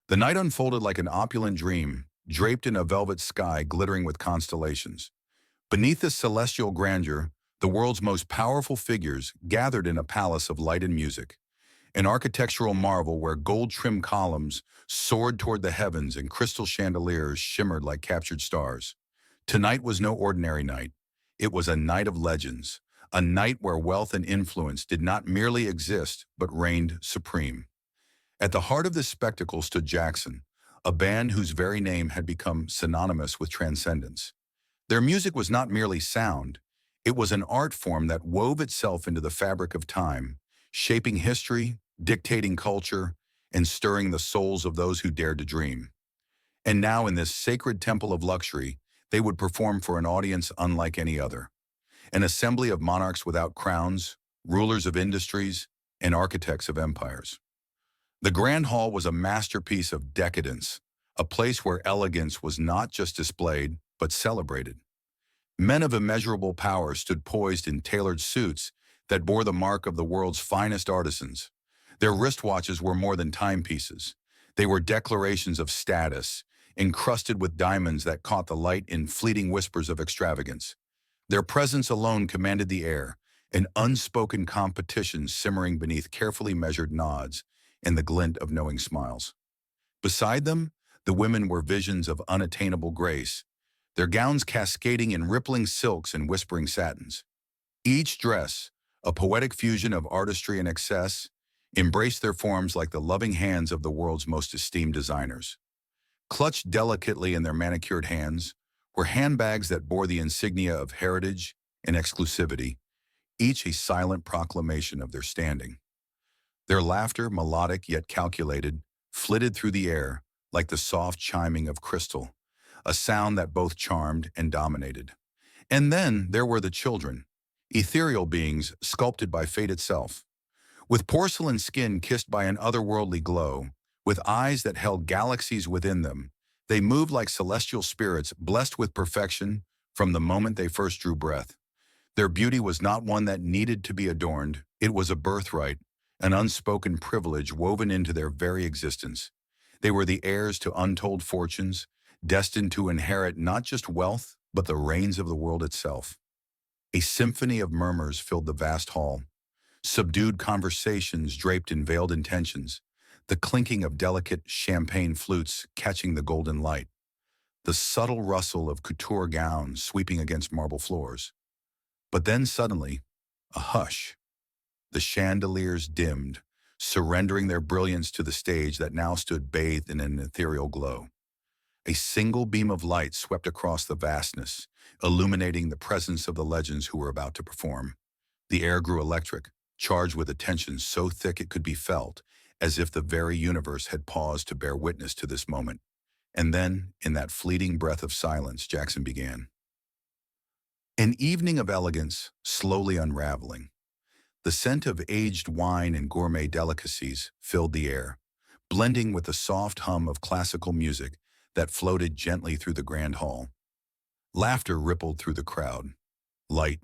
The night unfolded like an opulent dream, draped in a velvet sky glittering with constellations. Beneath this celestial grandeur, the world's most powerful figures gathered in a palace of light and music, an architectural marvel where gold-trimmed columns soared toward the heavens and crystal chandeliers shimmered like captured stars. Tonight was no ordinary night. It was a night of legends, a night where wealth and influence did not merely exist but reigned supreme. At the heart of this spectacle stood Jackson, a band whose very name had become synonymous with transcendence. Their music was not merely sound, it was an art form that wove itself into the fabric of time, shaping history, dictating culture, and stirring the souls of those who dared to dream. And now in this sacred temple of luxury, they would perform for an audience unlike any other. An assembly of monarchs without crowns, rulers of industries, and architects of empires. The Grand Hall was a masterpiece of decadence, a place where elegance was not just displayed, but celebrated. Men of immeasurable power stood poised in tailored suits that bore the mark of the world's finest artisans. Their wristwatches were more than timepieces. They were declarations of status, encrusted with diamonds that caught the light in fleeting whispers of extravagance. Their presence alone commanded the air, an unspoken competition simmering beneath carefully measured nods and the glint of knowing smiles. Beside them, the women were visions of unattainable grace, their gowns cascading in rippling silks and whispering satins. Each dress, a poetic fusion of artistry and excess, embraced their forms like the loving hands of the world's most esteemed designers. Clutched delicately in their manicured hands were handbags that bore the insignia of heritage and exclusivity, each a silent proclamation of their standing. Their laughter, melodic yet calculated, flitted through the air like the soft chiming of crystal, a sound that both charmed and dominated. And then there were the children, ethereal beings sculpted by fate itself. With porcelain skin kissed by an otherworldly glow, with eyes that held galaxies within them, they moved like celestial spirits blessed with perfection from the moment they first drew breath. Their beauty was not one that needed to be adorned, it was a birthright, an unspoken privilege woven into their very existence. They were the heirs to untold fortunes, destined to inherit not just wealth, but the reins of the world itself. A symphony of murmurs filled the vast hall, subdued conversations draped in veiled intentions, the clinking of delicate champagne flutes catching the golden light, the subtle rustle of couture gowns sweeping against marble floors. But then suddenly, a hush. The chandeliers dimmed, surrendering their brilliance to the stage that now stood bathed in an ethereal glow. A single beam of light swept across the vastness, illuminating the presence of the legends who were about to perform. The air grew electric, charged with a tension so thick it could be felt, as if the very universe had paused to bear witness to this moment. And then, in that fleeting breath of silence, Jackson began. An evening of elegance, slowly unraveling. The scent of aged wine and gourmet delicacies filled the air, blending with the soft hum of classical music that floated gently through the grand hall. Laughter rippled through the crowd, light,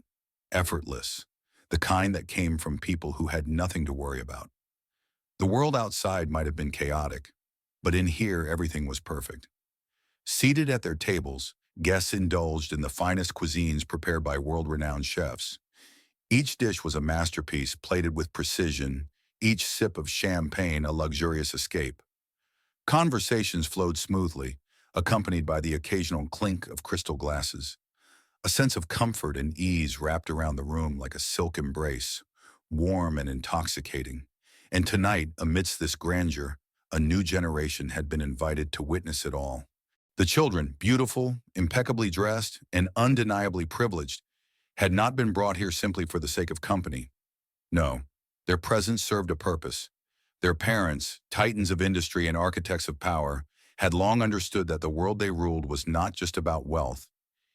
effortless, the kind that came from people who had nothing to worry about. The world outside might have been chaotic, but in here everything was perfect. Seated at their tables, guests indulged in the finest cuisines prepared by world-renowned chefs. Each dish was a masterpiece plated with precision, each sip of champagne a luxurious escape. Conversations flowed smoothly, accompanied by the occasional clink of crystal glasses. A sense of comfort and ease wrapped around the room like a silk embrace, warm and intoxicating. And tonight, amidst this grandeur, a new generation had been invited to witness it all. The children, beautiful, impeccably dressed, and undeniably privileged, had not been brought here simply for the sake of company. No, their presence served a purpose. Their parents, titans of industry and architects of power, had long understood that the world they ruled was not just about wealth.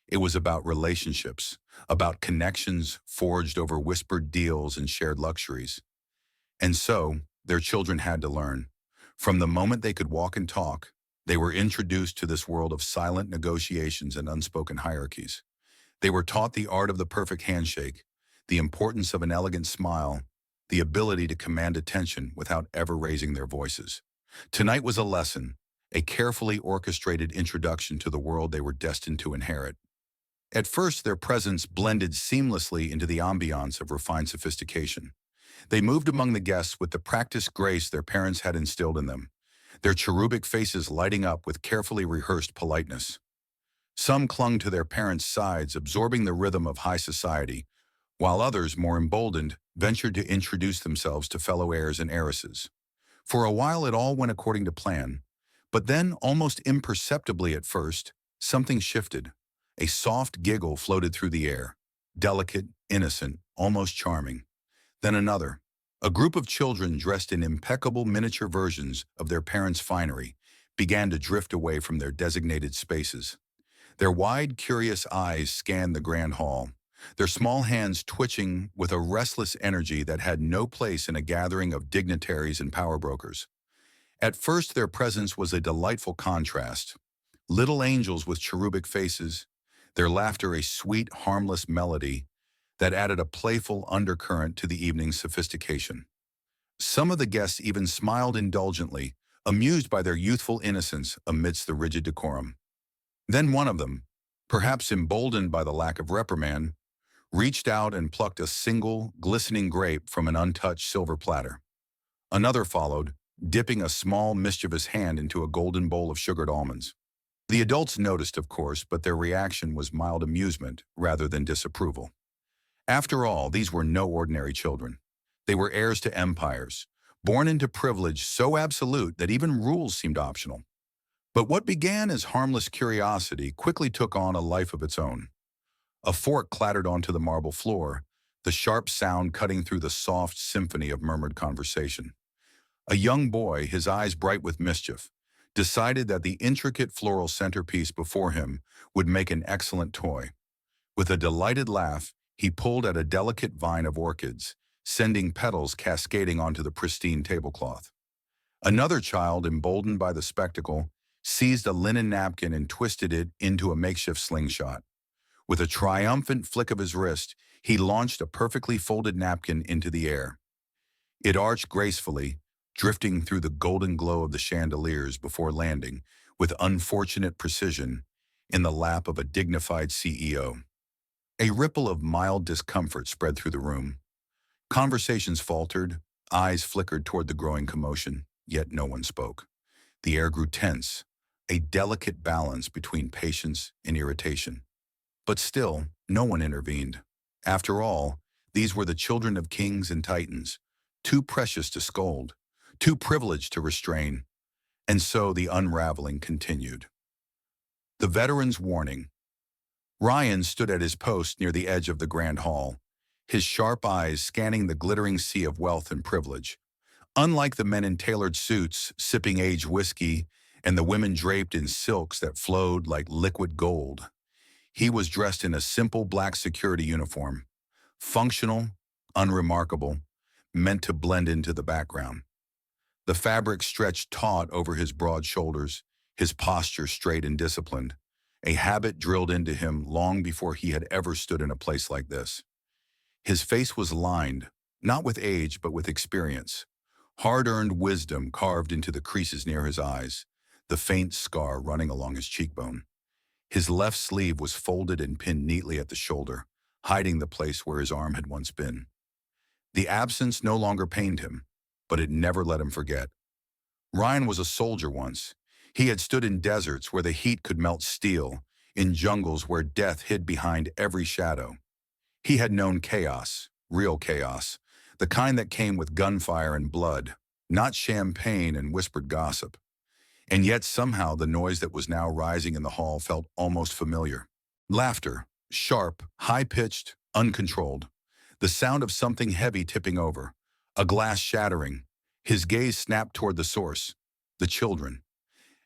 It was about relationships, about connections forged over whispered deals and shared luxuries. And so, their children had to learn. From the moment they could walk and talk, they were introduced to this world of silent negotiations and unspoken hierarchies. They were taught the art of the perfect handshake, the importance of an elegant smile, the ability to command attention without ever raising their voices. Tonight was a lesson, a carefully orchestrated introduction to the world they were destined to inherit. At first, their presence blended seamlessly into the ambiance of refined sophistication. They moved among the guests with the practiced grace their parents had instilled in them, their cherubic faces lighting up with carefully rehearsed politeness. Some clung to their parents' sides, absorbing the rhythm of high society, while others, more emboldened, ventured to introduce themselves to fellow heirs and heiresses. For a while it all went according to plan, but then, almost imperceptibly at first, something shifted. A soft giggle floated through the air, delicate, innocent, almost charming. Then another. A group of children dressed in impeccable miniature versions of their parents' finery began to drift away from their designated spaces. Their wide, curious eyes scanned the grand hall, their small hands twitching with a restless energy that had no place in a gathering of dignitaries and power brokers. At first, their presence was a delightful contrast. Little angels with cherubic faces, their laughter a sweet, harmless melody that added a playful undercurrent to the evening's sophistication. Some of the guests even smiled indulgently, amused by their youthful innocence amidst the rigid decorum. Then one of them, perhaps emboldened by the lack of reprimand, reached out and plucked a single, glistening grape from an untouched silver platter. Another followed, dipping a small, mischievous hand into a golden bowl of sugared almonds. The adults noticed, of course, but their reaction was mild amusement rather than disapproval. After all, these were no ordinary children. They were heirs to empires, born into privilege so absolute that even rules seemed optional. But what began as harmless curiosity quickly took on a life of its own. A fork clattered onto the marble floor, the sharp sound cutting through the soft symphony of murmured conversation. A young boy, his eyes bright with mischief, decided that the intricate floral centerpiece before him would make an excellent toy. With a delighted laugh, he pulled at a delicate vine of orchids, sending petals cascading onto the pristine tablecloth. Another child, emboldened by the spectacle, seized a linen napkin and twisted it into a makeshift slingshot. With a triumphant flick of his wrist, he launched a perfectly folded napkin into the air. It arched gracefully, drifting through the golden glow of the chandeliers before landing, with unfortunate precision, in the lap of a dignified CEO. A ripple of mild discomfort spread through the room. Conversations faltered, eyes flickered toward the growing commotion, yet no one spoke. The air grew tense, a delicate balance between patience and irritation. But still, no one intervened. After all, these were the children of kings and titans, too precious to scold, too privileged to restrain. And so the unraveling continued. The veteran's warning. Ryan stood at his post near the edge of the grand hall, his sharp eyes scanning the glittering sea of wealth and privilege. Unlike the men in tailored suits, sipping aged whiskey, and the women draped in silks that flowed like liquid gold, he was dressed in a simple black security uniform, functional, unremarkable, meant to blend into the background. The fabric stretched taut over his broad shoulders, his posture straight and disciplined, a habit drilled into him long before he had ever stood in a place like this. His face was lined, not with age but with experience, hard-earned wisdom carved into the creases near his eyes, the faint scar running along his cheekbone. His left sleeve was folded and pinned neatly at the shoulder, hiding the place where his arm had once been. The absence no longer pained him, but it never let him forget. Ryan was a soldier once. He had stood in deserts where the heat could melt steel, in jungles where death hid behind every shadow. He had known chaos, real chaos, the kind that came with gunfire and blood, not champagne and whispered gossip. And yet somehow the noise that was now rising in the hall felt almost familiar. Laughter, sharp, high-pitched, uncontrolled. The sound of something heavy tipping over, a glass shattering. His gaze snapped toward the source, the children.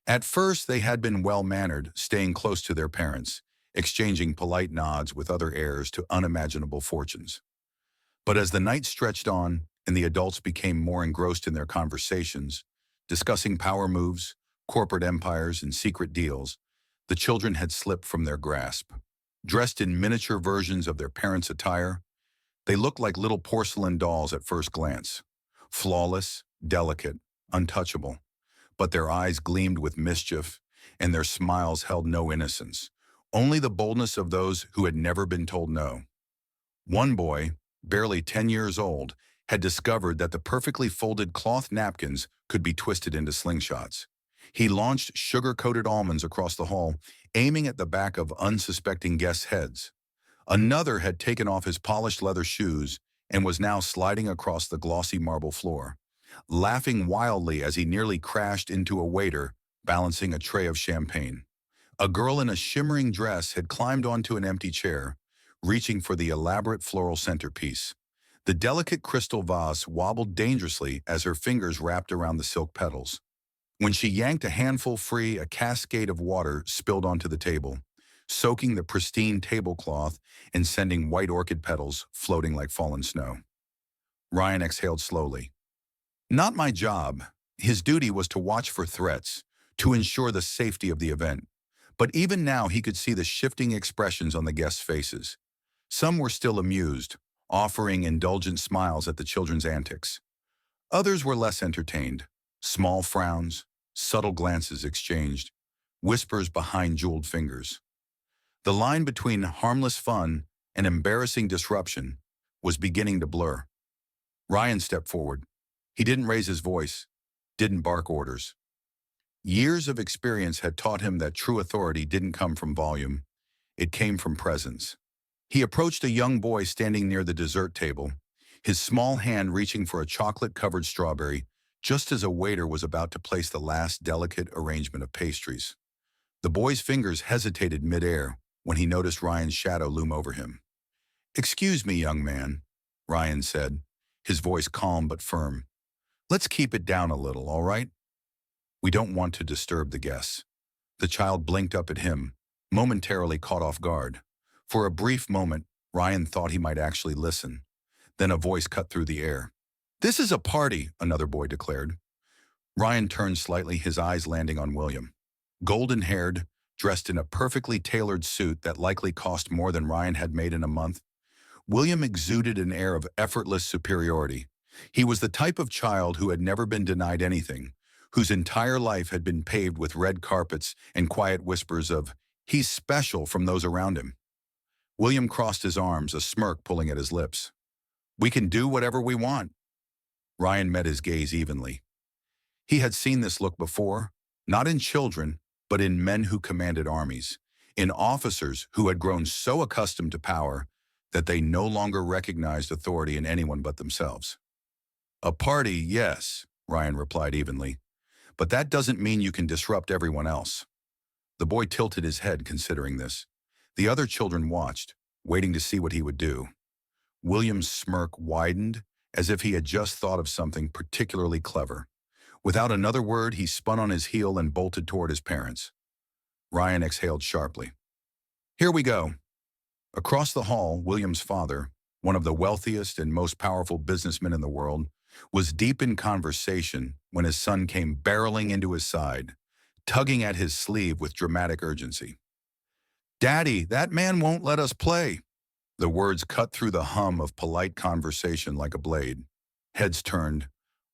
At first they had been well-mannered, staying close to their parents, exchanging polite nods with other heirs to unimaginable fortunes. But as the night stretched on and the adults became more engrossed in their conversations, discussing power moves, corporate empires, and secret deals, the children had slipped from their grasp. Dressed in miniature versions of their parents' attire, they looked like little porcelain dolls at first glance, flawless, delicate, untouchable. but their eyes gleamed with mischief, and their smiles held no innocence, only the boldness of those who had never been told no. One boy, barely 10 years old, had discovered that the perfectly folded cloth napkins could be twisted into slingshots. He launched sugar-coated almonds across the hall, aiming at the back of unsuspecting guests' heads. Another had taken off his polished leather shoes and was now sliding across the glossy marble floor, laughing wildly as he nearly crashed into a waiter balancing a tray of champagne. A girl in a shimmering dress had climbed onto an empty chair, reaching for the elaborate floral centerpiece. The delicate crystal vase wobbled dangerously as her fingers wrapped around the silk petals. When she yanked a handful free, a cascade of water spilled onto the table, soaking the pristine tablecloth and sending white orchid petals floating like fallen snow. Ryan exhaled slowly. Not my job. His duty was to watch for threats, to ensure the safety of the event. But even now he could see the shifting expressions on the guests' faces. Some were still amused, offering indulgent smiles at the children's antics. Others were less entertained, small frowns, subtle glances exchanged, whispers behind jeweled fingers. The line between harmless fun and embarrassing disruption was beginning to blur. Ryan stepped forward. He didn't raise his voice, didn't bark orders. Years of experience had taught him that true authority didn't come from volume, it came from presence. He approached a young boy standing near the dessert table, his small hand reaching for a chocolate-covered strawberry, just as a waiter was about to place the last delicate arrangement of pastries. The boy's fingers hesitated mid-air when he noticed Ryan's shadow loom over him. "Excuse me, young man," Ryan said, his voice calm but firm. "Let's keep it down a little, all right? We don't want to disturb the guests." The child blinked up at him, momentarily caught off guard. For a brief moment, Ryan thought he might actually listen. Then a voice cut through the air. "This is a party," another boy declared. Ryan turned slightly, his eyes landing on William. Golden-haired, dressed in a perfectly tailored suit that likely cost more than Ryan had made in a month, William exuded an air of effortless superiority. He was the type of child who had never been denied anything, whose entire life had been paved with red carpets and quiet whispers of, "He's special," from those around him. William crossed his arms, a smirk pulling at his lips. "We can do whatever we want." Ryan met his gaze evenly. He had seen this look before, not in children, but in men who commanded armies, in officers who had grown so accustomed to power that they no longer recognized authority in anyone but themselves. "A party, yes," Ryan replied evenly, "but that doesn't mean you can disrupt everyone else." The boy tilted his head, considering this. The other children watched, waiting to see what he would do. William's smirk widened, as if he had just thought of something particularly clever. Without another word, he spun on his heel and bolted toward his parents. Ryan exhaled sharply. "Here we go." Across the hall, William's father, one of the wealthiest and most powerful businessmen in the world, was deep in conversation when his son came barreling into his side, tugging at his sleeve with dramatic urgency. "Daddy, that man won't let us play." The words cut through the hum of polite conversation like a blade. Heads turned,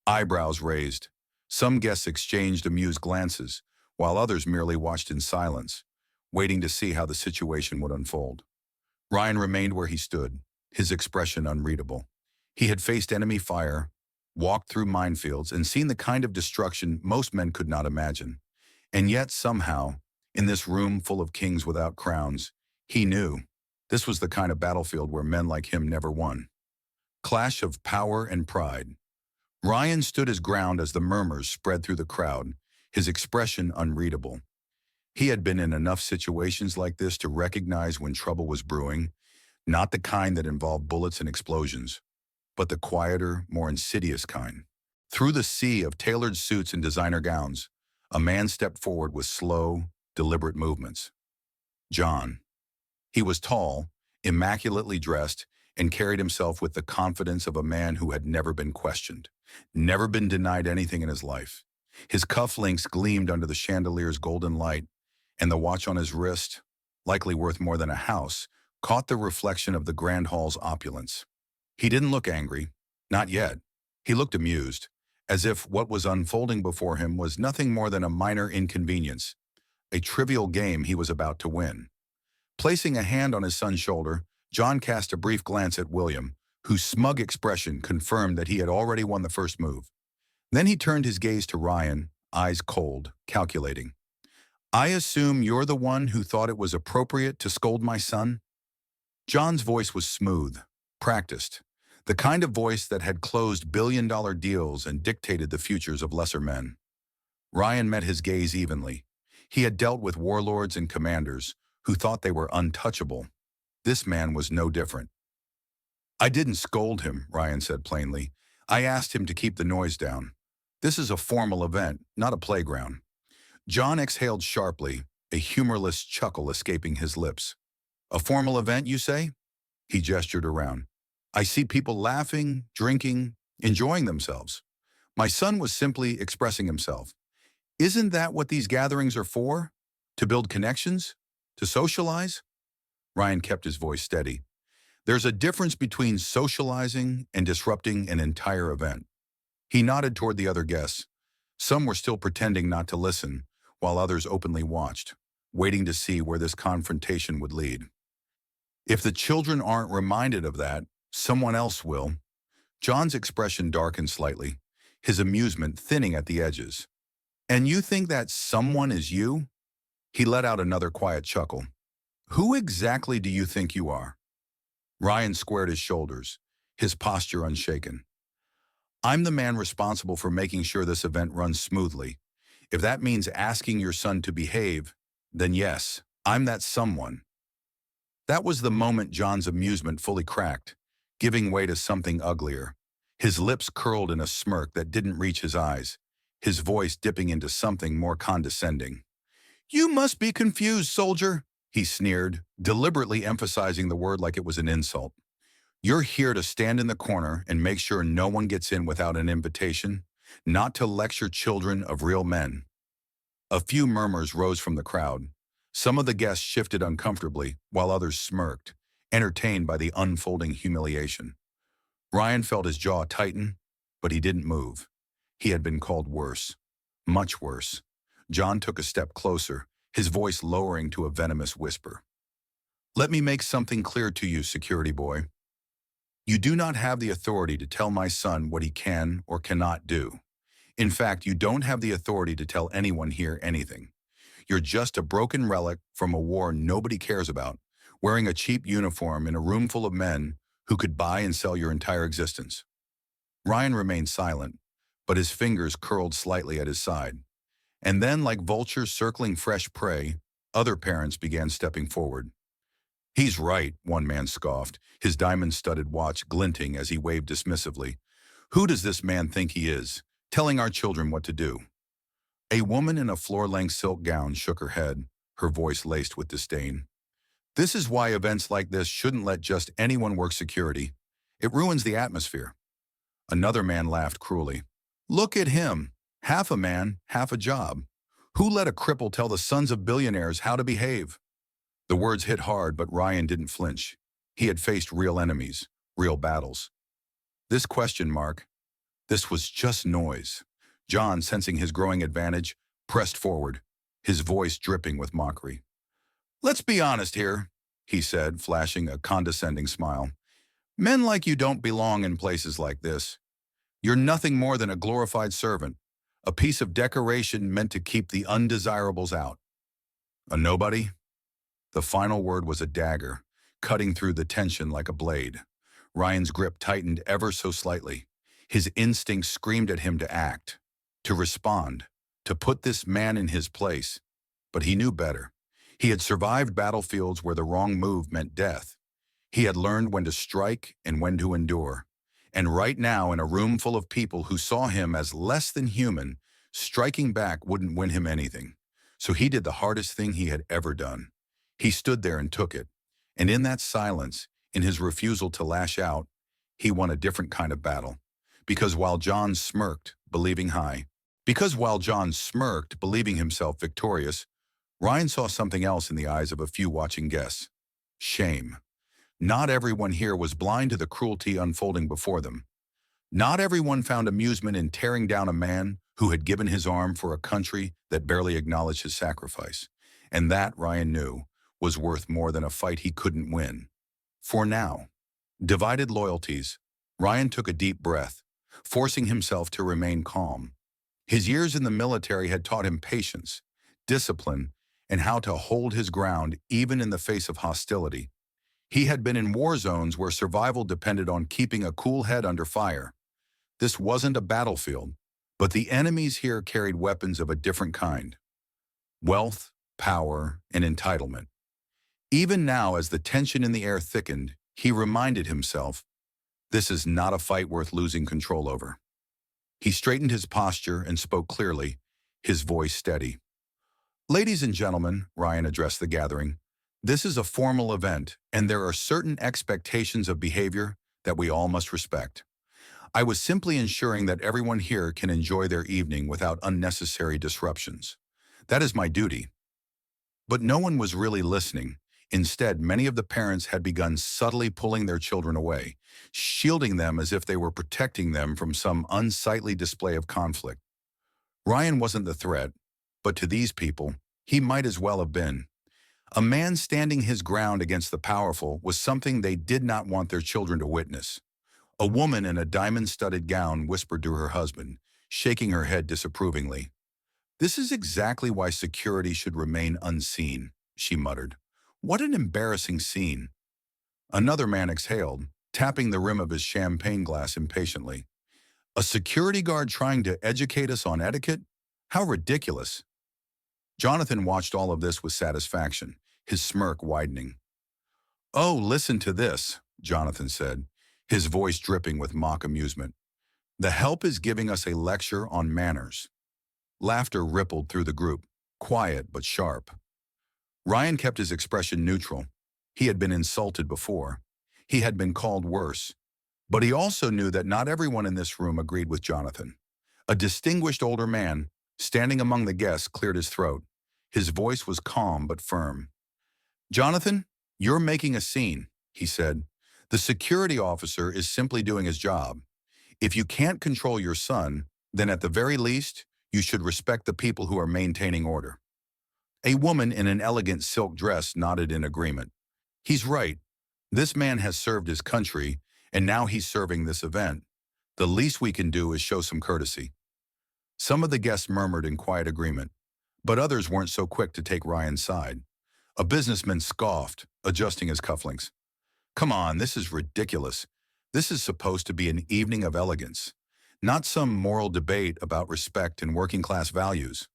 eyebrows raised. Some guests exchanged amused glances, while others merely watched in silence, waiting to see how the situation would unfold. Ryan remained where he stood, his expression unreadable. He had faced enemy fire, walked through minefields, and seen the kind of destruction most men could not imagine. And yet, somehow, in this room full of kings without crowns, he knew this was the kind of battlefield where men like him never won. Clash of power and pride. Ryan stood his ground as the murmurs spread through the crowd, his expression unreadable. He had been in enough situations like this to recognize when trouble was brewing, not the kind that involved bullets and explosions, but the quieter, more insidious kind. Through the sea of tailored suits and designer gowns, a man stepped forward with slow, deliberate movements. John. He was tall, immaculately dressed, and carried himself with the confidence of a man who had never been questioned, never been denied anything in his life. His cufflinks gleamed under the chandelier's golden light, and the watch on his wrist, likely worth more than a house, caught the reflection of the grand hall's opulence. He didn't look angry, not yet. He looked amused, as if what was unfolding before him was nothing more than a minor inconvenience, a trivial game he was about to win. Placing a hand on his son's shoulder, John cast a brief glance at William, whose smug expression confirmed that he had already won the first move. Then he turned his gaze to Ryan, eyes cold, calculating. "I assume you're the one who thought it was appropriate to scold my son?" John's voice was smooth, practiced, the kind of voice that had closed billion-dollar deals and dictated the futures of lesser men. Ryan met his gaze evenly. He had dealt with warlords and commanders who thought they were untouchable. This man was no different. "I didn't scold him," Ryan said plainly. "I asked him to keep the noise down. This is a formal event, not a playground." John exhaled sharply, a humorless chuckle escaping his lips. "A formal event, you say?" He gestured around. "I see people laughing, drinking, enjoying themselves. My son was simply expressing himself. Isn't that what these gatherings are for? To build connections? To socialize?" Ryan kept his voice steady. "There's a difference between socializing and disrupting an entire event." He nodded toward the other guests. Some were still pretending not to listen, while others openly watched, waiting to see where this confrontation would lead. "If the children aren't reminded of that, someone else will." John's expression darkened slightly, his amusement thinning at the edges. "And you think that someone is you?" He let out another quiet chuckle. "Who exactly do you think you are?" Ryan squared his shoulders, his posture unshaken. "I'm the man responsible for making sure this event runs smoothly. If that means asking your son to behave, then yes, I'm that someone." That was the moment John's amusement fully cracked, giving way to something uglier. His lips curled in a smirk that didn't reach his eyes, his voice dipping into something more condescending. "You must be confused, soldier," he sneered, deliberately emphasizing the word like it was an insult. "You're here to stand in the corner and make sure no one gets in without an invitation, not to lecture children of real men." A few murmurs rose from the crowd. Some of the guests shifted uncomfortably, while others smirked, entertained by the unfolding humiliation. Ryan felt his jaw tighten, but he didn't move. He had been called worse. Much worse. John took a step closer, his voice lowering to a venomous whisper. "Let me make something clear to you, security boy. You do not have the authority to tell my son what he can or cannot do. In fact, you don't have the authority to tell anyone here anything. You're just a broken relic from a war nobody cares about, wearing a cheap uniform in a room full of men who could buy and sell your entire existence." Ryan remained silent, but his fingers curled slightly at his side. And then, like vultures circling fresh prey, other parents began stepping forward. "He's right," one man scoffed, his diamond-studded watch glinting as he waved dismissively. "Who does this man think he is, telling our children what to do?" A woman in a floor-length silk gown shook her head, her voice laced with disdain. "This is why events like this shouldn't let just anyone work security. It ruins the atmosphere." Another man laughed cruelly. "Look at him, half a man, half a job. Who let a cripple tell the sons of billionaires how to behave?" The words hit hard, but Ryan didn't flinch. He had faced real enemies, real battles. This question mark, this was just noise. John, sensing his growing advantage, pressed forward, his voice dripping with mockery. "Let's be honest here," he said, flashing a condescending smile. "Men like you don't belong in places like this. You're nothing more than a glorified servant, a piece of decoration meant to keep the undesirables out." "A nobody?" The final word was a dagger, cutting through the tension like a blade. Ryan's grip tightened ever so slightly. His instincts screamed at him to act, to respond, to put this man in his place. But he knew better. He had survived battlefields where the wrong move meant death. He had learned when to strike and when to endure. And right now, in a room full of people who saw him as less than human, striking back wouldn't win him anything. So he did the hardest thing he had ever done. He stood there and took it. And in that silence, in his refusal to lash out, he won a different kind of battle. Because while John smirked, believing himself victorious, Ryan saw something else in the eyes of a few watching guests. Shame. Not everyone here was blind to the cruelty unfolding before them. Not everyone found amusement in tearing down a man who had given his arm for a country that barely acknowledged his sacrifice. And that, Ryan knew, was worth more than a fight he couldn't win. For now. Divided loyalties. Ryan took a deep breath, forcing himself to remain calm. His years in the military had taught him patience, discipline, and how to hold his ground even in the face of hostility. He had been in war zones where survival depended on keeping a cool head under fire. This wasn't a battlefield, but the enemies here carried weapons of a different kind: wealth, power, and entitlement. Even now, as the tension in the air thickened, he reminded himself, this is not a fight worth losing control over. He straightened his posture and spoke clearly, his voice steady. Ladies and gentlemen, Ryan addressed the gathering, this is a formal event, and there are certain expectations of behavior that we all must respect. I was simply ensuring that everyone here can enjoy their evening without unnecessary disruptions. That is my duty. But no one was really listening. Instead, many of the parents had begun subtly pulling their children away, shielding them as if they were protecting them from some unsightly display of conflict. Ryan wasn't the threat, but to these people, he might as well have been. A man standing his ground against the powerful was something they did not want their children to witness. A woman in a diamond-studded gown whispered to her husband, shaking her head disapprovingly. "This is exactly why security should remain unseen," she muttered. "What an embarrassing scene." Another man exhaled, tapping the rim of his champagne glass impatiently. "A security guard trying to educate us on etiquette? How ridiculous." Jonathan watched all of this with satisfaction, his smirk widening. "Oh, listen to this," Jonathan said, his voice dripping with mock amusement. "The help is giving us a lecture on manners." Laughter rippled through the group, quiet but sharp. Ryan kept his expression neutral. He had been insulted before. He had been called worse. But he also knew that not everyone in this room agreed with Jonathan. A distinguished older man, standing among the guests, cleared his throat. His voice was calm but firm. "Jonathan, you're making a scene," he said. "The security officer is simply doing his job. If you can't control your son, then at the very least, you should respect the people who are maintaining order." A woman in an elegant silk dress nodded in agreement. "He's right. This man has served his country, and now he's serving this event. The least we can do is show some courtesy." Some of the guests murmured in quiet agreement, but others weren't so quick to take Ryan's side. A businessman scoffed, adjusting his cufflinks. "Come on, this is ridiculous. This is supposed to be an evening of elegance, not some moral debate about respect and working-class values."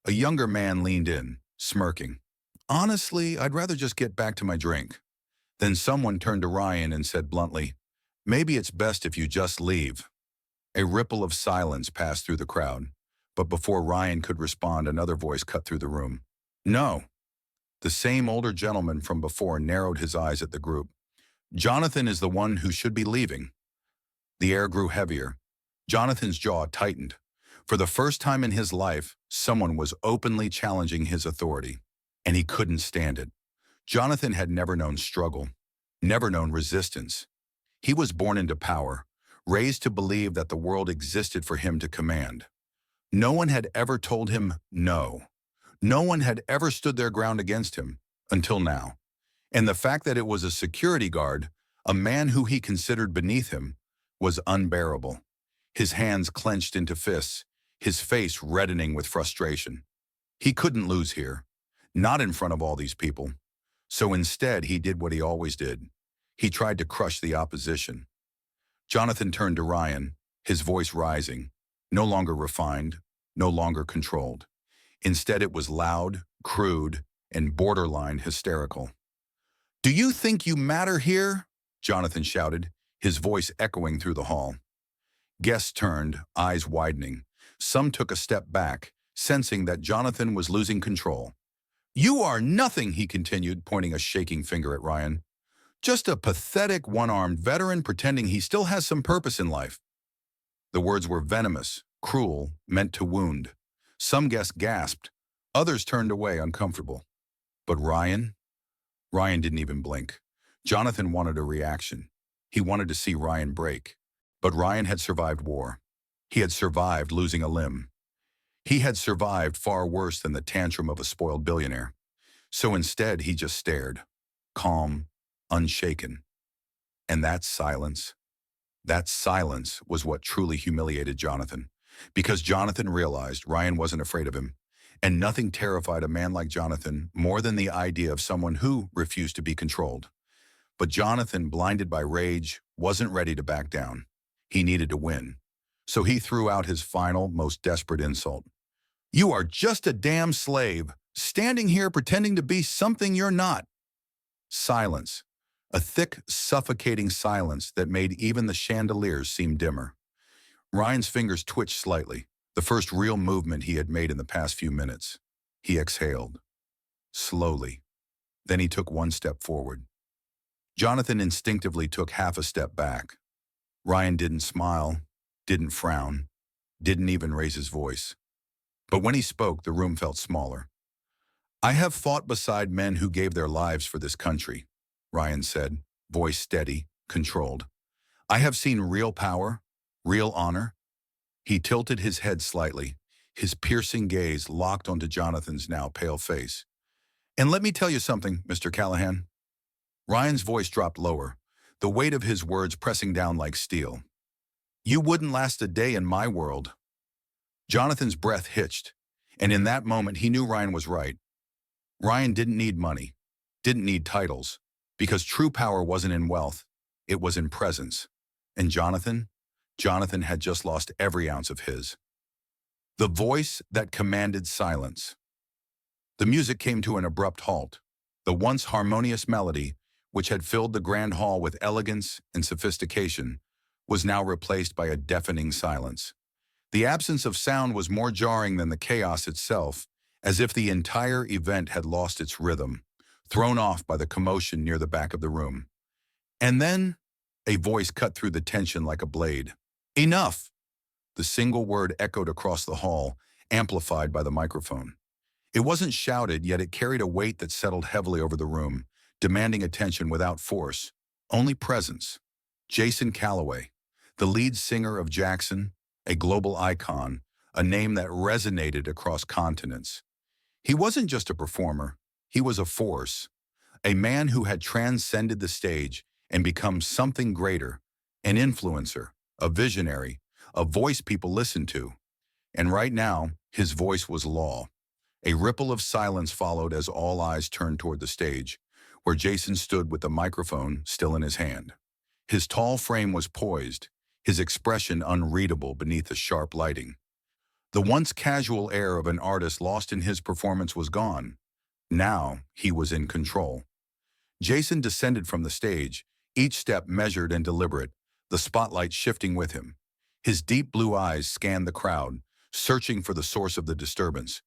A younger man leaned in, smirking. "Honestly, I'd rather just get back to my drink." Then someone turned to Ryan and said bluntly, "Maybe it's best if you just leave." A ripple of silence passed through the crowd, but before Ryan could respond, another voice cut through the room. "No." The same older gentleman from before narrowed his eyes at the group. "Jonathan is the one who should be leaving." The air grew heavier. Jonathan's jaw tightened. For the first time in his life, someone was openly challenging his authority, and he couldn't stand it. Jonathan had never known struggle, never known resistance. He was born into power, raised to believe that the world existed for him to command. No one had ever told him no. No one had ever stood their ground against him, until now. And the fact that it was a security guard, a man who he considered beneath him, was unbearable. His hands clenched into fists, his face reddening with frustration. He couldn't lose here, not in front of all these people. So instead, he did what he always did. He tried to crush the opposition. Jonathan turned to Ryan, his voice rising, no longer refined, no longer controlled. Instead, it was loud, crude, and borderline hysterical. "Do you think you matter here?" Jonathan shouted, his voice echoing through the hall. Guests turned, eyes widening. Some took a step back, sensing that Jonathan was losing control. "You are nothing," he continued, pointing a shaking finger at Ryan. "Just a pathetic one-armed veteran pretending he still has some purpose in life." The words were venomous, cruel, meant to wound. Some guests gasped. Others turned away, uncomfortable. But Ryan? Ryan didn't even blink. Jonathan wanted a reaction. He wanted to see Ryan break. But Ryan had survived war. He had survived losing a limb. He had survived far worse than the tantrum of a spoiled billionaire. So instead, he just stared, calm, unshaken. And that silence was what truly humiliated Jonathan. Because Jonathan realized Ryan wasn't afraid of him. And nothing terrified a man like Jonathan more than the idea of someone who refused to be controlled. But Jonathan, blinded by rage, wasn't ready to back down. He needed to win. So he threw out his final, most desperate insult. "You are just a damn slave, standing here pretending to be something you're not." Silence. A thick, suffocating silence that made even the chandeliers seem dimmer. Ryan's fingers twitched slightly, the first real movement he had made in the past few minutes. He exhaled. Slowly. Then he took one step forward. Jonathan instinctively took half a step back. Ryan didn't smile, didn't frown, didn't even raise his voice. But when he spoke, the room felt smaller. "I have fought beside men who gave their lives for this country," Ryan said, voice steady, controlled. "I have seen real power, real honor." He tilted his head slightly, his piercing gaze locked onto Jonathan's now pale face. "And let me tell you something, Mr. Callahan." Ryan's voice dropped lower, the weight of his words pressing down like steel. "You wouldn't last a day in my world." Jonathan's breath hitched, and in that moment he knew Ryan was right. Ryan didn't need money, didn't need titles, because true power wasn't in wealth, it was in presence. And Jonathan had just lost every ounce of his. The voice that commanded silence. The music came to an abrupt halt. The once harmonious melody, which had filled the grand hall with elegance and sophistication, was now replaced by a deafening silence. The absence of sound was more jarring than the chaos itself, as if the entire event had lost its rhythm, thrown off by the commotion near the back of the room. And then, a voice cut through the tension like a blade. "Enough!" The single word echoed across the hall, amplified by the microphone. It wasn't shouted, yet it carried a weight that settled heavily over the room, demanding attention without force, only presence. Jason Calloway, the lead singer of Jackson, a global icon, a name that resonated across continents. He wasn't just a performer, he was a force, a man who had transcended the stage and become something greater, an influencer, a visionary, a voice people listened to. And right now, his voice was law. A ripple of silence followed as all eyes turned toward the stage, where Jason stood with the microphone still in his hand. His tall frame was poised, his expression unreadable beneath the sharp lighting. The once casual air of an artist lost in his performance was gone. Now he was in control. Jason descended from the stage, each step measured and deliberate, the spotlight shifting with him. His deep blue eyes scanned the crowd, searching for the source of the disturbance.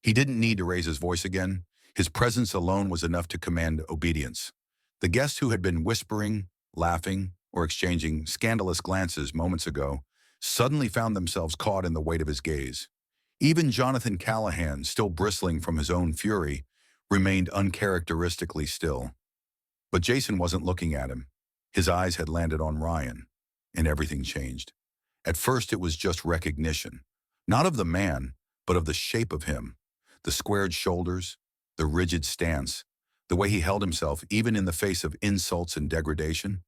He didn't need to raise his voice again. His presence alone was enough to command obedience. The guests who had been whispering, laughing, or exchanging scandalous glances moments ago suddenly found themselves caught in the weight of his gaze. Even Jonathan Callahan, still bristling from his own fury, remained uncharacteristically still. But Jason wasn't looking at him. His eyes had landed on Ryan, and everything changed. At first it was just recognition, not of the man, but of the shape of him, the squared shoulders, the rigid stance, the way he held himself even in the face of insults and degradation.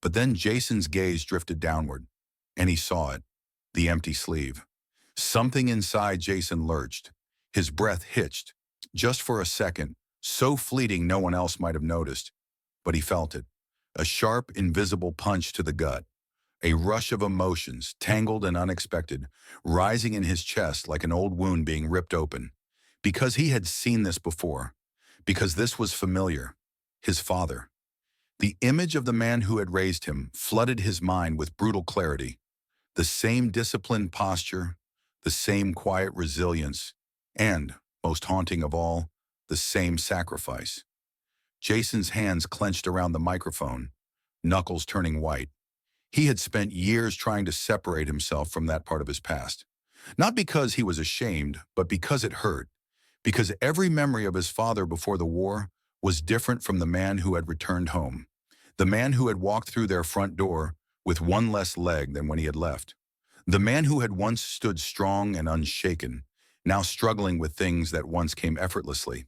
But then Jason's gaze drifted downward, and he saw it, the empty sleeve. Something inside Jason lurched. His breath hitched, just for a second, so fleeting no one else might have noticed. But he felt it, a sharp, invisible punch to the gut, a rush of emotions, tangled and unexpected, rising in his chest like an old wound being ripped open. Because he had seen this before, because this was familiar, his father. The image of the man who had raised him flooded his mind with brutal clarity. The same disciplined posture, the same quiet resilience, and, most haunting of all, the same sacrifice. Jason's hands clenched around the microphone, knuckles turning white. He had spent years trying to separate himself from that part of his past. Not because he was ashamed, but because it hurt. Because every memory of his father before the war was different from the man who had returned home. The man who had walked through their front door with one less leg than when he had left. The man who had once stood strong and unshaken, now struggling with things that once came effortlessly.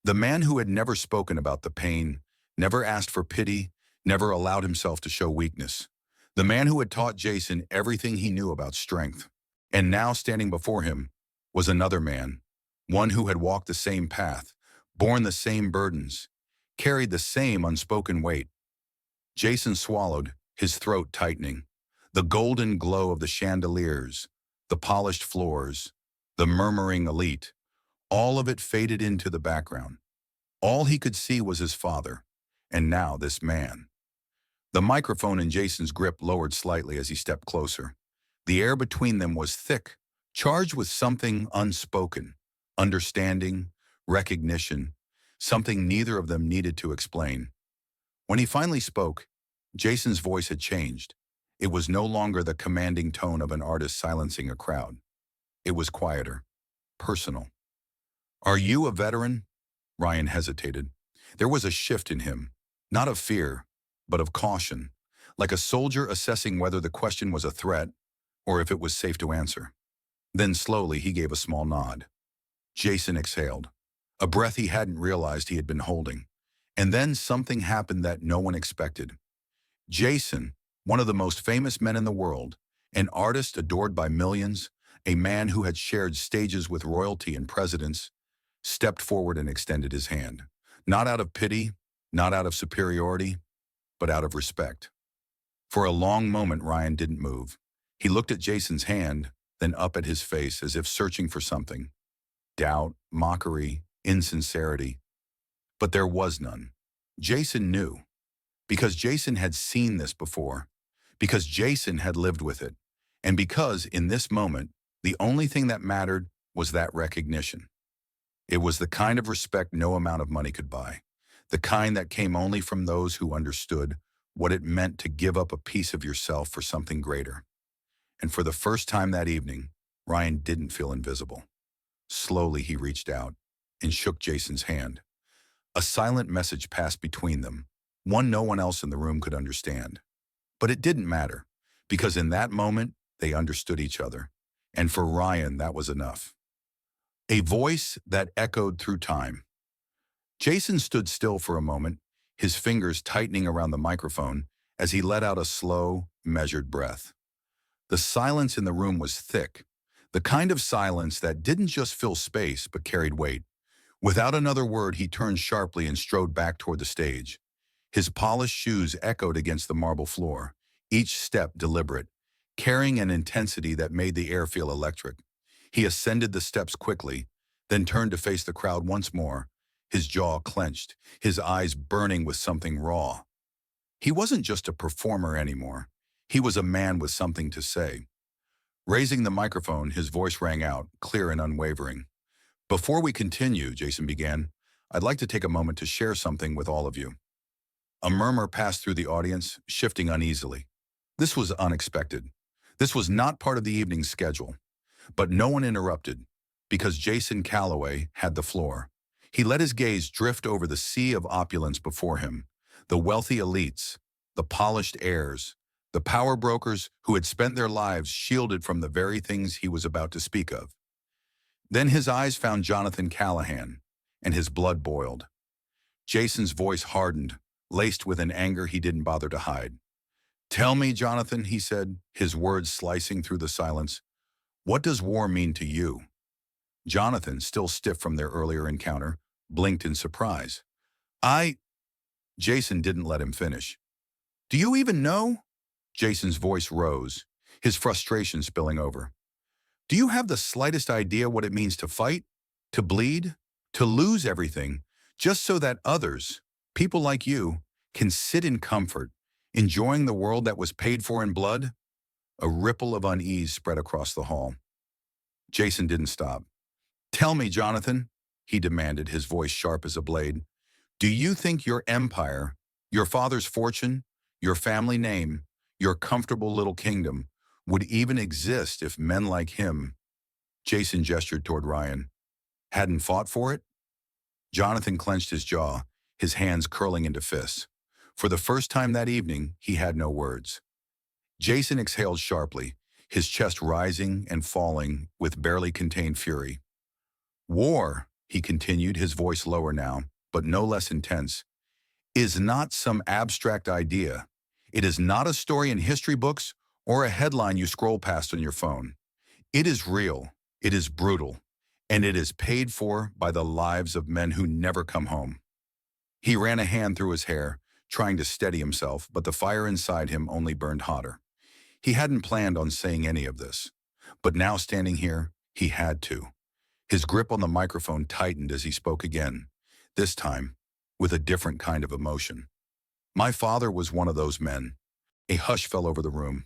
The man who had never spoken about the pain, never asked for pity, never allowed himself to show weakness. The man who had taught Jason everything he knew about strength. And now standing before him was another man, one who had walked the same path, borne the same burdens, carried the same unspoken weight. Jason swallowed, his throat tightening. The golden glow of the chandeliers, the polished floors, the murmuring elite, all of it faded into the background. All he could see was his father, and now this man. The microphone in Jason's grip lowered slightly as he stepped closer. The air between them was thick, charged with something unspoken, understanding, recognition, something neither of them needed to explain. When he finally spoke, Jason's voice had changed. It was no longer the commanding tone of an artist silencing a crowd. It was quieter, personal. "Are you a veteran?" Ryan hesitated. There was a shift in him, not of fear, but of caution, like a soldier assessing whether the question was a threat or if it was safe to answer. Then slowly he gave a small nod. Jason exhaled, a breath he hadn't realized he had been holding. And then something happened that no one expected. Jason, one of the most famous men in the world, an artist adored by millions, a man who had shared stages with royalty and presidents, stepped forward and extended his hand. Not out of pity, not out of superiority, but out of respect. For a long moment, Ryan didn't move. He looked at Jason's hand, then up at his face as if searching for something. Doubt, mockery, insincerity. But there was none. Jason knew. Because Jason had seen this before. Because Jason had lived with it. And because, in this moment, the only thing that mattered was that recognition. It was the kind of respect no amount of money could buy. The kind that came only from those who understood what it meant to give up a piece of yourself for something greater. And for the first time that evening, Ryan didn't feel invisible. Slowly he reached out and shook Jason's hand. A silent message passed between them, one no one else in the room could understand. But it didn't matter, because in that moment, they understood each other. And for Ryan, that was enough. A voice that echoed through time. Jason stood still for a moment, his fingers tightening around the microphone as he let out a slow, measured breath. The silence in the room was thick, the kind of silence that didn't just fill space but carried weight. Without another word, he turned sharply and strode back toward the stage. His polished shoes echoed against the marble floor, each step deliberate, carrying an intensity that made the air feel electric. He ascended the steps quickly, then turned to face the crowd once more, his jaw clenched, his eyes burning with something raw. He wasn't just a performer anymore. He was a man with something to say. Raising the microphone, his voice rang out, clear and unwavering. "Before we continue," Jason began, "I'd like to take a moment to share something with all of you." A murmur passed through the audience, shifting uneasily. This was unexpected. This was not part of the evening's schedule. But no one interrupted, because Jason Calloway had the floor. He let his gaze drift over the sea of opulence before him, the wealthy elites, the polished heirs, the power brokers who had spent their lives shielded from the very things he was about to speak of. Then his eyes found Jonathan Callahan, and his blood boiled. Jason's voice hardened, laced with an anger he didn't bother to hide. "Tell me, Jonathan," he said, his words slicing through the silence, "what does war mean to you?" Jonathan, still stiff from their earlier encounter, blinked in surprise. Jason didn't let him finish. "Do you even know?" Jason's voice rose, his frustration spilling over. "Do you have the slightest idea what it means to fight, to bleed, to lose everything, just so that others, people like you, can sit in comfort, enjoying the world that was paid for in blood?" A ripple of unease spread across the hall. Jason didn't stop. "Tell me, Jonathan," he demanded, his voice sharp as a blade. "Do you think your empire, your father's fortune, your family name, your comfortable little kingdom, would even exist if men like him," Jason gestured toward Ryan, "hadn't fought for it?" Jonathan clenched his jaw, his hands curling into fists. For the first time that evening, he had no words. Jason exhaled sharply, his chest rising and falling with barely contained fury. War, he continued, his voice lower now, but no less intense, is not some abstract idea. It is not a story in history books or a headline you scroll past on your phone. It is real, it is brutal, and it is paid for by the lives of men who never come home. He ran a hand through his hair, trying to steady himself, but the fire inside him only burned hotter. He hadn't planned on saying any of this, but now standing here, he had to. His grip on the microphone tightened as he spoke again, this time with a different kind of emotion. My father was one of those men. A hush fell over the room.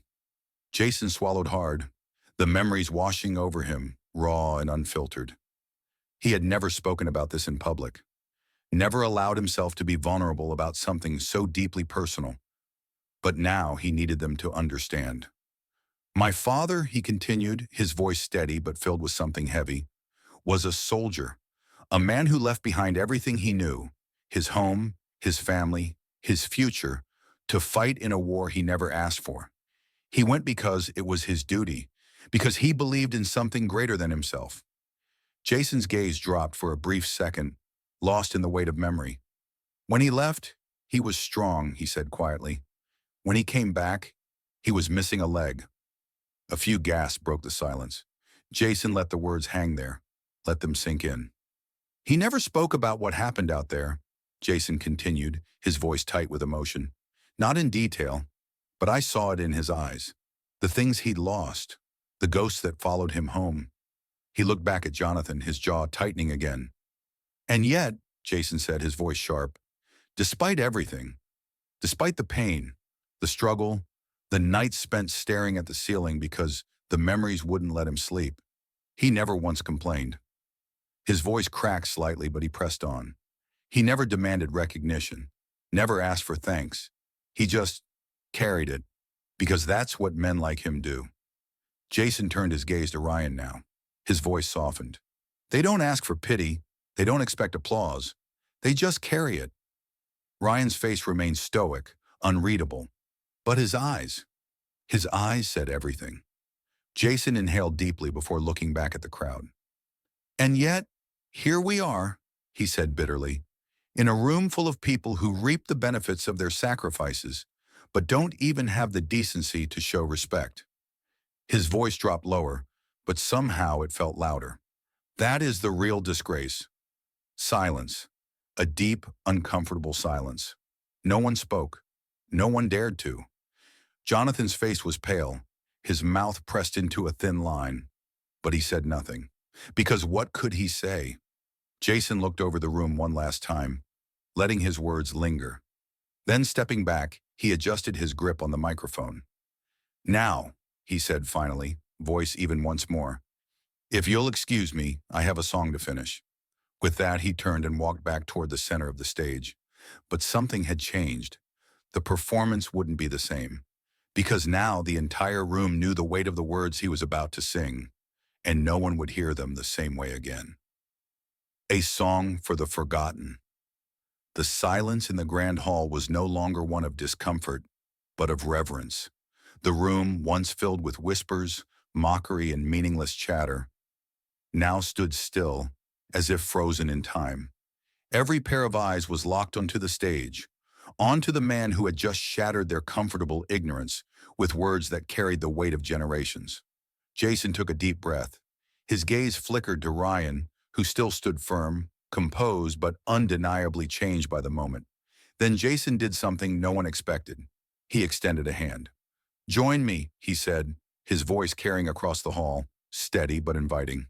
Jason swallowed hard, the memories washing over him, raw and unfiltered. He had never spoken about this in public, never allowed himself to be vulnerable about something so deeply personal. But now he needed them to understand. My father, he continued, his voice steady but filled with something heavy, was a soldier, a man who left behind everything he knew, his home, his family, his future, to fight in a war he never asked for. He went because it was his duty, because he believed in something greater than himself. Jason's gaze dropped for a brief second, lost in the weight of memory. When he left, he was strong, he said quietly. When he came back, he was missing a leg. A few gasps broke the silence. Jason let the words hang there, let them sink in. He never spoke about what happened out there, Jason continued, his voice tight with emotion. Not in detail, but I saw it in his eyes. The things he'd lost, the ghosts that followed him home. He looked back at Jonathan, his jaw tightening again. And yet, Jason said, his voice sharp, despite everything, despite the pain, the struggle, the nights spent staring at the ceiling because the memories wouldn't let him sleep, he never once complained. His voice cracked slightly, but he pressed on. He never demanded recognition, never asked for thanks. He just carried it, because that's what men like him do. Jason turned his gaze to Ryan now. His voice softened. They don't ask for pity. They don't expect applause. They just carry it. Ryan's face remained stoic, unreadable. But his eyes said everything. Jason inhaled deeply before looking back at the crowd. And yet, here we are, he said bitterly, in a room full of people who reap the benefits of their sacrifices, but don't even have the decency to show respect. His voice dropped lower, but somehow it felt louder. That is the real disgrace. Silence. A deep, uncomfortable silence. No one spoke. No one dared to. Jonathan's face was pale, his mouth pressed into a thin line, but he said nothing. Because what could he say? Jason looked over the room one last time, letting his words linger. Then stepping back, he adjusted his grip on the microphone. Now, he said finally, voice even once more, if you'll excuse me, I have a song to finish. With that, he turned and walked back toward the center of the stage. But something had changed. The performance wouldn't be the same, because now the entire room knew the weight of the words he was about to sing, and no one would hear them the same way again. A song for the forgotten. The silence in the grand hall was no longer one of discomfort, but of reverence. The room, once filled with whispers, mockery, and meaningless chatter, now stood still, as if frozen in time. Every pair of eyes was locked onto the stage, onto the man who had just shattered their comfortable ignorance with words that carried the weight of generations. Jason took a deep breath. His gaze flickered to Ryan, who still stood firm, composed but undeniably changed by the moment. Then Jason did something no one expected. He extended a hand. "Join me," he said, his voice carrying across the hall, steady but inviting.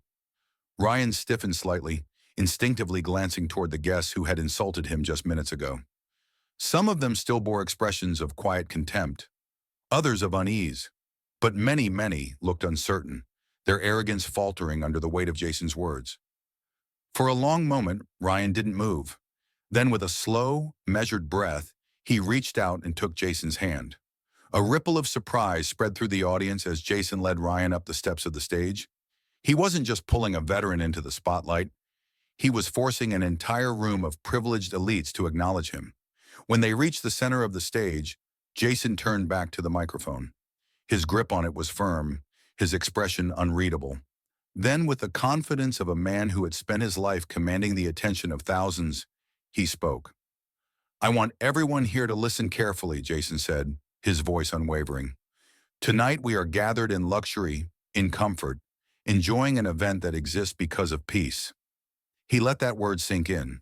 Ryan stiffened slightly, instinctively glancing toward the guests who had insulted him just minutes ago. Some of them still bore expressions of quiet contempt, others of unease, but many looked uncertain, their arrogance faltering under the weight of Jason's words. For a long moment, Ryan didn't move. Then with a slow, measured breath, he reached out and took Jason's hand. A ripple of surprise spread through the audience as Jason led Ryan up the steps of the stage. He wasn't just pulling a veteran into the spotlight. He was forcing an entire room of privileged elites to acknowledge him. When they reached the center of the stage, Jason turned back to the microphone. His grip on it was firm, his expression unreadable. Then, with the confidence of a man who had spent his life commanding the attention of thousands, he spoke. "I want everyone here to listen carefully," Jason said, his voice unwavering. "Tonight we are gathered in luxury, in comfort, enjoying an event that exists because of peace." He let that word sink in.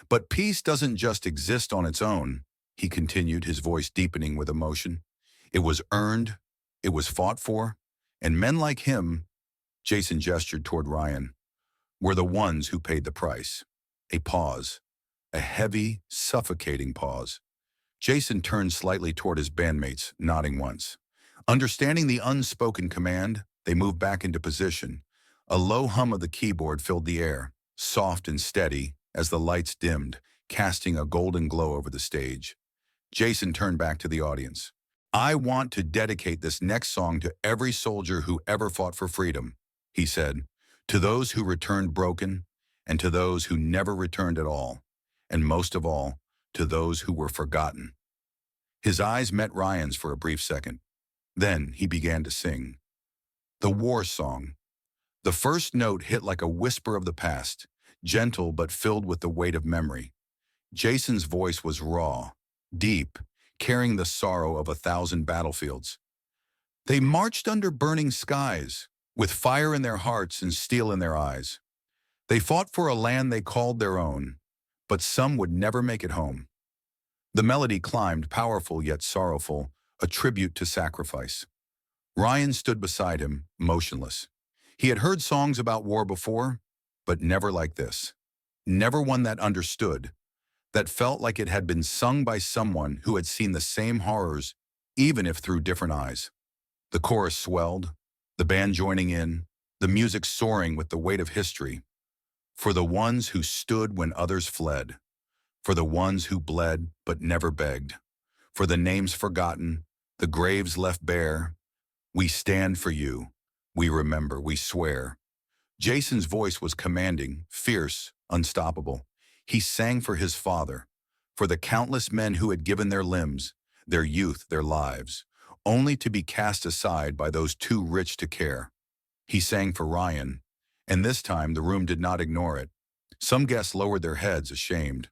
"But peace doesn't just exist on its own," he continued, his voice deepening with emotion. "It was earned, it was fought for, and men like him," Jason gestured toward Ryan, "were the ones who paid the price." A pause. A heavy, suffocating pause. Jason turned slightly toward his bandmates, nodding once. Understanding the unspoken command, they moved back into position. A low hum of the keyboard filled the air, soft and steady, as the lights dimmed, casting a golden glow over the stage. Jason turned back to the audience. "I want to dedicate this next song to every soldier who ever fought for freedom," he said, "to those who returned broken, and to those who never returned at all, and most of all, to those who were forgotten." His eyes met Ryan's for a brief second. Then he began to sing. The war song. The first note hit like a whisper of the past, gentle but filled with the weight of memory. Jason's voice was raw, deep, carrying the sorrow of 1,000 battlefields. They marched under burning skies, with fire in their hearts and steel in their eyes. They fought for a land they called their own, but some would never make it home. The melody climbed, powerful yet sorrowful, a tribute to sacrifice. Ryan stood beside him, motionless. He had heard songs about war before, but never like this. Never one that understood, that felt like it had been sung by someone who had seen the same horrors, even if through different eyes. The chorus swelled, the band joining in, the music soaring with the weight of history. For the ones who stood when others fled. For the ones who bled but never begged. For the names forgotten, the graves left bare. We stand for you. We remember, we swear. Jason's voice was commanding, fierce, unstoppable. He sang for his father, for the countless men who had given their limbs, their youth, their lives, only to be cast aside by those too rich to care. He sang for Ryan, and this time the room did not ignore it. Some guests lowered their heads, ashamed.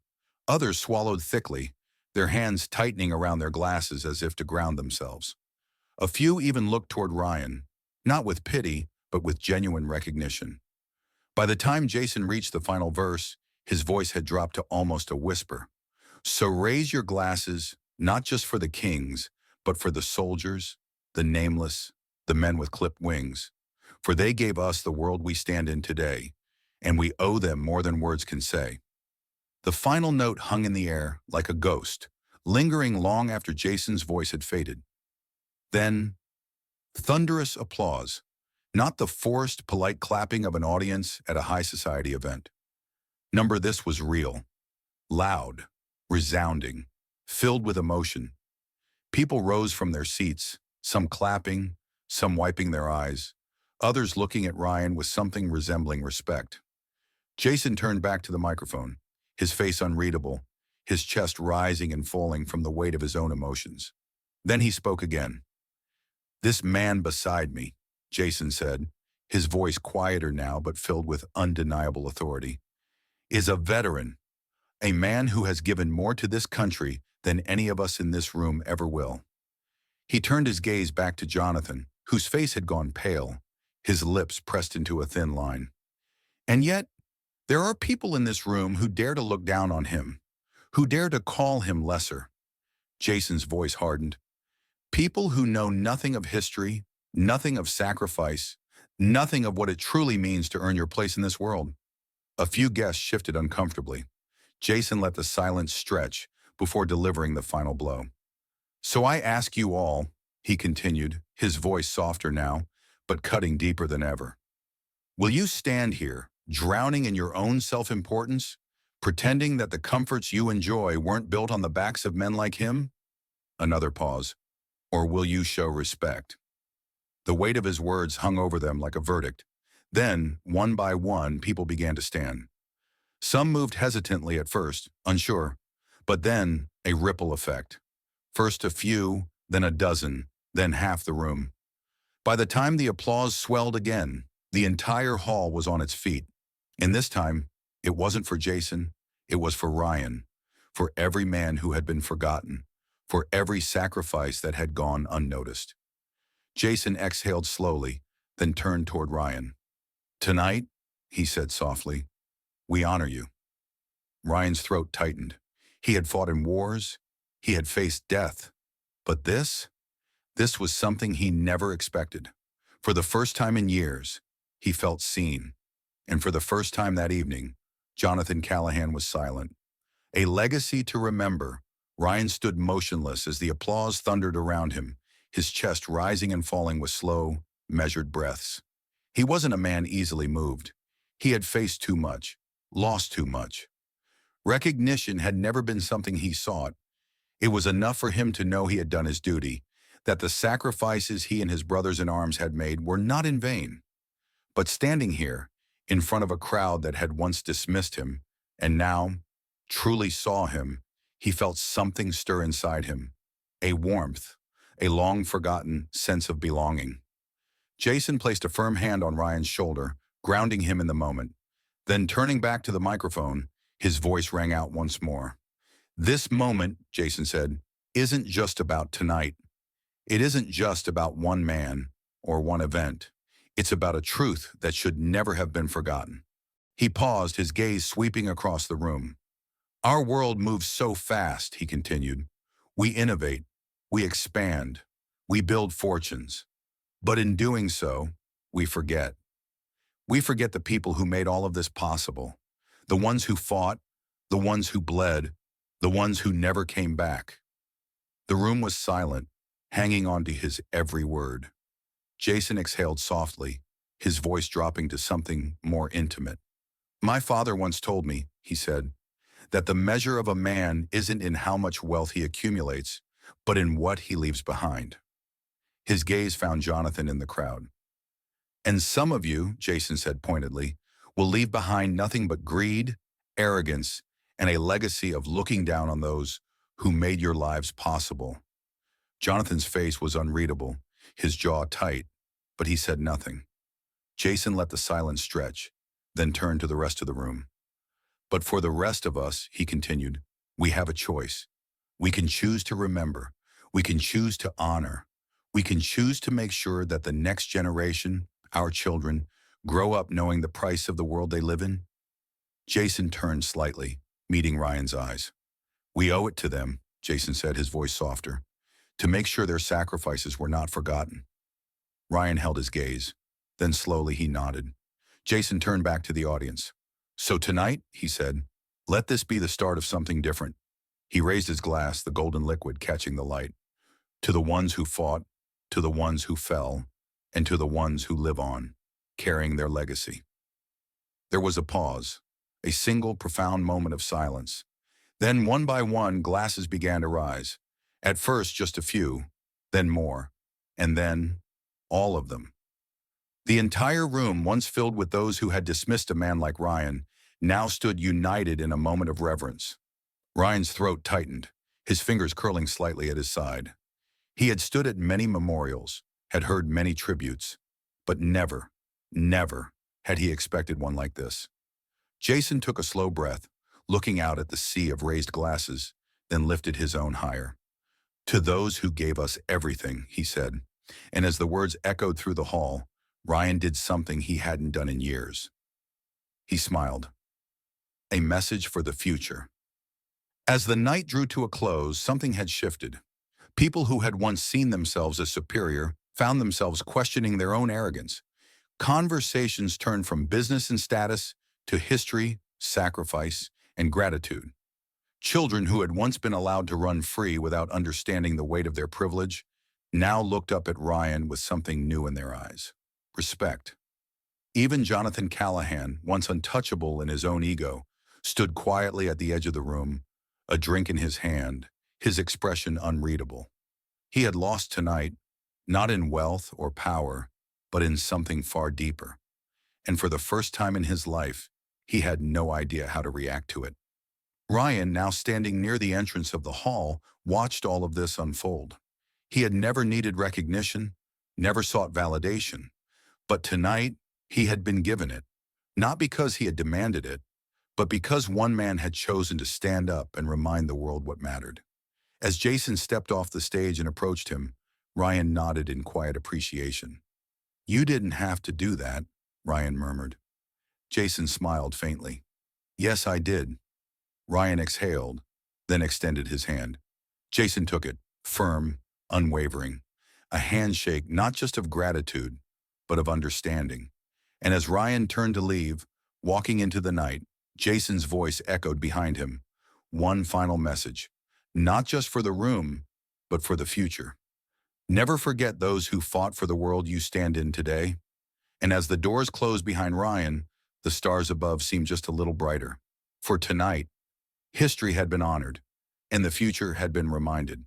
Others swallowed thickly, their hands tightening around their glasses as if to ground themselves. A few even looked toward Ryan, not with pity, but with genuine recognition. By the time Jason reached the final verse, his voice had dropped to almost a whisper. "So raise your glasses, not just for the kings, but for the soldiers, the nameless, the men with clipped wings. For they gave us the world we stand in today, and we owe them more than words can say." The final note hung in the air like a ghost, lingering long after Jason's voice had faded. Then, thunderous applause, not the forced, polite clapping of an audience at a high society event. Number this was real, loud, resounding, filled with emotion. People rose from their seats, some clapping, some wiping their eyes, others looking at Ryan with something resembling respect. Jason turned back to the microphone, his face unreadable, his chest rising and falling from the weight of his own emotions. Then he spoke again. "This man beside me," Jason said, his voice quieter now but filled with undeniable authority, "is a veteran, a man who has given more to this country than any of us in this room ever will." He turned his gaze back to Jonathan, whose face had gone pale, his lips pressed into a thin line. "And yet, there are people in this room who dare to look down on him, who dare to call him lesser." Jason's voice hardened. "People who know nothing of history, nothing of sacrifice, nothing of what it truly means to earn your place in this world." A few guests shifted uncomfortably. Jason let the silence stretch before delivering the final blow. "So I ask you all," he continued, his voice softer now, but cutting deeper than ever. "Will you stand here, drowning in your own self-importance, pretending that the comforts you enjoy weren't built on the backs of men like him?" Another pause. "Or will you show respect?" The weight of his words hung over them like a verdict. Then, one by one, people began to stand. Some moved hesitantly at first, unsure, but then a ripple effect. First a few, then a dozen, then half the room. By the time the applause swelled again, the entire hall was on its feet. And this time, it wasn't for Jason, it was for Ryan, for every man who had been forgotten, for every sacrifice that had gone unnoticed. Jason exhaled slowly, then turned toward Ryan. "Tonight," he said softly, "we honor you." Ryan's throat tightened. He had fought in wars, he had faced death, but this was something he never expected. For the first time in years, he felt seen. And for the first time that evening, Jonathan Callahan was silent. A legacy to remember, Ryan stood motionless as the applause thundered around him, his chest rising and falling with slow, measured breaths. He wasn't a man easily moved. He had faced too much, lost too much. Recognition had never been something he sought. It was enough for him to know he had done his duty, that the sacrifices he and his brothers in arms had made were not in vain. But standing here, in front of a crowd that had once dismissed him, and now truly saw him, he felt something stir inside him, a warmth, a long-forgotten sense of belonging. Jason placed a firm hand on Ryan's shoulder, grounding him in the moment. Then turning back to the microphone, his voice rang out once more. "This moment," Jason said, "isn't just about tonight. It isn't just about one man or one event. It's about a truth that should never have been forgotten." He paused, his gaze sweeping across the room. "Our world moves so fast," he continued. "We innovate, we expand, we build fortunes. But in doing so, we forget. We forget the people who made all of this possible. The ones who fought, the ones who bled, the ones who never came back." The room was silent, hanging on to his every word. Jason exhaled softly, his voice dropping to something more intimate. "My father once told me," he said, "that the measure of a man isn't in how much wealth he accumulates, but in what he leaves behind." His gaze found Jonathan in the crowd. "And some of you," Jason said pointedly, "will leave behind nothing but greed, arrogance, and a legacy of looking down on those who made your lives possible." Jonathan's face was unreadable, his jaw tight, but he said nothing. Jason let the silence stretch, then turned to the rest of the room. "But for the rest of us," he continued, "we have a choice. We can choose to remember. We can choose to honor. We can choose to make sure that the next generation, our children, grow up knowing the price of the world they live in." Jason turned slightly, meeting Ryan's eyes. "We owe it to them," Jason said, his voice softer, "to make sure their sacrifices were not forgotten." Ryan held his gaze. Then slowly he nodded. Jason turned back to the audience. "So tonight," he said, "let this be the start of something different." He raised his glass, the golden liquid catching the light. "To the ones who fought, to the ones who fell, and to the ones who live on, carrying their legacy." There was a pause, a single profound moment of silence. Then one by one, glasses began to rise. At first just a few, then more, and then all of them. The entire room, once filled with those who had dismissed a man like Ryan, now stood united in a moment of reverence. Ryan's throat tightened, his fingers curling slightly at his side. He had stood at many memorials, had heard many tributes, but never, never had he expected one like this. Jason took a slow breath, looking out at the sea of raised glasses, then lifted his own higher. "To those who gave us everything," he said, and as the words echoed through the hall, Ryan did something he hadn't done in years. He smiled. A message for the future. As the night drew to a close, something had shifted. People who had once seen themselves as superior found themselves questioning their own arrogance. Conversations turned from business and status to history, sacrifice, and gratitude. Children who had once been allowed to run free without understanding the weight of their privilege now looked up at Ryan with something new in their eyes. Respect. Even Jonathan Callahan, once untouchable in his own ego, stood quietly at the edge of the room, a drink in his hand, his expression unreadable. He had lost tonight, not in wealth or power, but in something far deeper. And for the first time in his life, he had no idea how to react to it. Ryan, now standing near the entrance of the hall, watched all of this unfold. He had never needed recognition, never sought validation. But tonight, he had been given it, not because he had demanded it, but because one man had chosen to stand up and remind the world what mattered. As Jason stepped off the stage and approached him, Ryan nodded in quiet appreciation. "You didn't have to do that," Ryan murmured. Jason smiled faintly. "Yes, I did." Ryan exhaled, then extended his hand. Jason took it, firm, unwavering, a handshake not just of gratitude, but of understanding. And as Ryan turned to leave, walking into the night, Jason's voice echoed behind him. One final message, not just for the room, but for the future. Never forget those who fought for the world you stand in today. And as the doors closed behind Ryan, the stars above seemed just a little brighter. For tonight, history had been honored, and the future had been reminded.